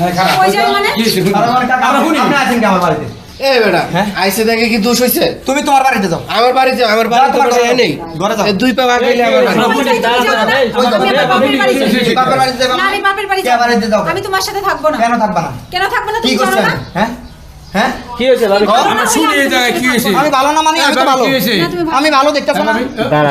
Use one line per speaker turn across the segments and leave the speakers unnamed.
কই যাই মানে
আপনি আছেন কি আমার বাড়িতে?
এই বেটা আইসে দেখে কি দোষ হইছে?
তুমি তোমার বাড়িতে যাও।
আমার বাড়িতে তোমার ঘরে নেই।
ঘরে যাও।
এই দুই পা ভাগাইলে আমার বাড়ি।
বাপের বাড়িতে যাবে
না, আমি বাপের বাড়ি
কে
যাব।
বাড়িতে যাও?
আমি তোমার সাথে থাকবো না।
কেন থাকবা না?
কেন থাকবো না
কি
তুমি
করছ
জানো না?
হ্যাঁ হ্যাঁ
কি হয়েছে লালি?
আমার শুনে এই জায়গায় কি হয়েছে?
আমি ভালো না মানে আমি তো ভালো।
কি হয়েছে?
না, তুমি ভালো।
আমি ভালো দেখতেছ না?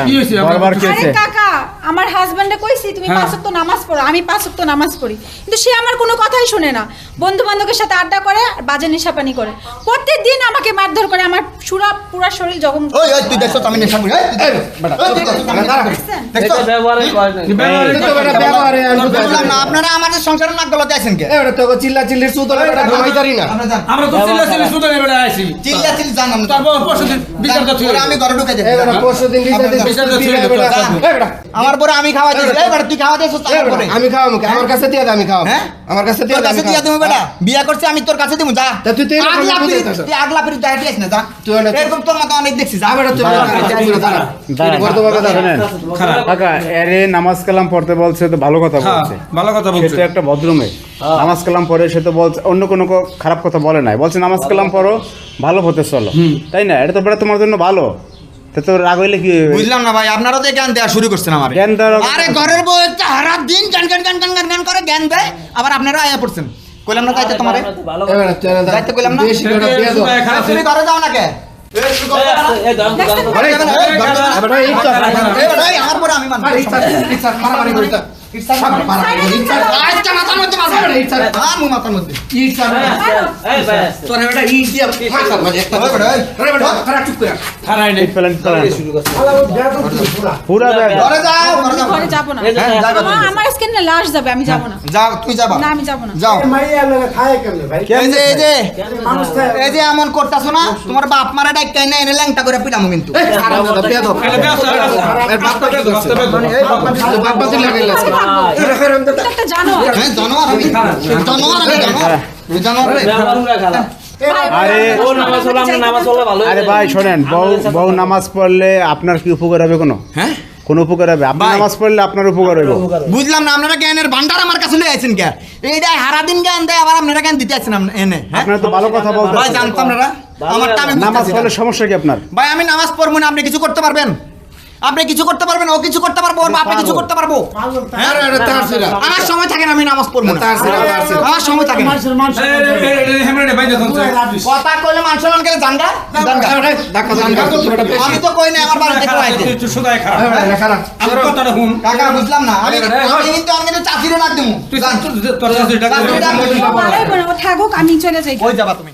কি হয়েছে?
বারবার কি
আরে
হয়েছে?
কাকা, আমার হাজবেন্ডে কইছি তুমি
হ্যাঁ।
5 ওয়াক্ত নামাজ পড়ো, আমি 5 ওয়াক্ত নামাজ পড়ি, কিন্তু সে আমার কোনো কথাই শুনে না। বন্ধু বান্ধবের সাথে আড্ডা করে আর বাজে নেশাপানি করে, প্রত্যেকদিন আমাকে মারধর করে, আমার পুরা শরীর জখম
ওই ওই তুই দেখছ আমি নেশা করি? এই বেটা
দেখছেন?
দেখছ?
ব্যবহারে কয় নাই।
বুঝলাম না আপনারা আমাদের সংসারে নাক গলাতে আছেন কে?
এই বেটা তোকে চিল্লা চিল্লির সুদ হলে বেটা ঘুমাইতারি না।
আপনারা যান।
আমরা তো চিল্লা সুদে বেড়ে আইছি।
চিল্লা চিল্লি জান আমরা।
তারপর পরশুদিন বিচারটা থুয়ে
আমি ঘরে ঢুকে যাই।
এই বেটা পরশুদিন
বিচারটা থুয়ে
এই বেটা এই বেটা
আমার পরে আমি খাওয়া দিয়েছি। এই বেটা তুই খাওয়া দিয়েছিস
এই
আমার
বেটা,
পরে।
আমি খাওয়াবো কি? আমার কাছে দিয়ে দে, আমি খাওয়াবো।
হ্যাঁ?
আমার কাছে দিয়ে
তোর
দে,
কাছে
আমি
দিয়া
খাওয়াবো।
দেবো বেটা। বিয়া করছে আমি তোর কাছে দেবো যা।
তা তুই তো এরকম
আগলা
বুঝে
পিরিত-
যাচ্ছিস।
তুই আগলা পিরিত দাঁড়িয়ে আছিস না যা।
তুই অনেক-
এরকম তোর মতো অনেক দেখছি যা।
বেটা তুই
দাঁড়া,
দাঁড়া। বর্তমানে দাঁড়া।
শোনেন, কাকা এরে নামাজ কালাম পড়তে বলছে তো ভালো কথা
হ্যাঁ,
বলছে।
ভালো কথা
সে
বলছে।
তো একটা ভদ্রমে নামাজ কালাম পড়ে, সে তো বলছে অন্য কোনো খারাপ কথা বলে নাই, বলছে নামাজ কালাম পড়ো ভালো হতে চলো, তাই না? এটা তো বেটা তোমার জন্য ভালো। তা তো রাগ হইলে কি হইবে?
বুঝলাম না ভাই আপনারা তো জ্ঞান দেওয়া শুরু করছেন আমার।
জ্ঞান দেওয়ার
আরে ঘরের বউ একটা হারা দিন গান গান গান গান গান গান করে জ্ঞান দেয়, আবার আপনারা আয়া পড়ছেন। কইলাম না যাইতে তোমারে?
এই বেটা তুই এনে
যাইতে কইলাম না?
বেশি বেটা দিয়ে দাও।
তুমি ঘরে যাও না কে?
দেখছেন?
ঘরে যাবে না? এই ঘরে যাবে না?
এই বেটা এই তো
এই বেটা, এই আমার পরে আমি মানবো।
ইচ্ছা মারামারি করিস না। ইচ্ছা মারামারি করিস না।
আজকে মাথার মধ্যে মাথা। মু মাথার মধ্যে।
ইচ্ছা তোর বেটা ই দিয়া মাথার মাঝে একটা
ওই বেটা, এই।
আরে বেটা খারাপ চুপ করে
হারাই নাই।
ফেলেন পুরা ব্যাগ
ঘরে যাও, ঘরে যাও।
ঘরে যাবো না।
হ্যাঁ, যাবে তুমি।
আমার স্কিনে লাশ যাবে, আমি যাবো না।
যাও, তুমি যাবা।
না, আমি যাবো না।
যাও।
মাইয়া লাগে খায় কেমনে ভাই?
এই যে এমন করতাছো না, তোমার বাপ মারা ডাইকা এনে এনে ল্যাংটা করে পিটামু কিন্তু।
খারাপ দাদা পেয়ে দাও।
এটা ব্যবসা
এর বাপটা কে করছে?
এই বাপ মারা
বাপ বাতি লাগাইলা আছে।
তুমি তো একটা জানোয়ার।
হ্যাঁ, জানোয়ার আমি। জানোয়ার আমি, জানোয়ার। তুই জানোয়ার রে।
আরে
ও নামাজ পড়লে আমরা নামাজ পড়লে ভালো।
আরে ভাই শোনেন, বউ নামাজ পড়লে আপনার কি উপকার হবে?
হ্যাঁ?
কোন উপকার হবে? আপনি
ভাই।
নামাজ পড়লে আপনার উপকার হবে।
বুঝলাম না আপনারা জ্ঞানের ভান্ডার আমার কাছে লয়ে আইছেন কে? এইটাই হারা দিন জ্ঞান দেয়, আবার আপনারা জ্ঞান দিতে আছেন এনে। হ্যাঁ?
আপনারা তো ভালো কথা বলতে
ভাই জানতাম না। আমারটা আমি
নামাজ
বুঝতেছি না।
পড়লে সমস্যা কি আপনার?
ভাই আমি নামাজ পড়বো না, আপনি কিছু করতে পারবেন? আপনি কিছু করতে পারবেন, ও কিছু করতে পারবো, ওর বাপে কিছু করতে পারবো।
আরে আরে তার ছিরা।
আমার সময় থাকে না, আমি নামাজ পড়বো না।
তার ছিরা, তার ছিরা।
আমার সময় থাকে না। কথা কইলে মানুষ মান গেলে জানগা জানগা।
ধাক্কা ধাক্কা বেটা বেশি।
আমি তো কই না আমার বাড়িতে কেউ আইছে।
খারাপ।
বুঝলাম না, আমি কিন্তু চাকরিও না দিমু।
ও ভালোই বলে, ও থাকুক, আমি চলে যাই।
কই যাবা তুমি?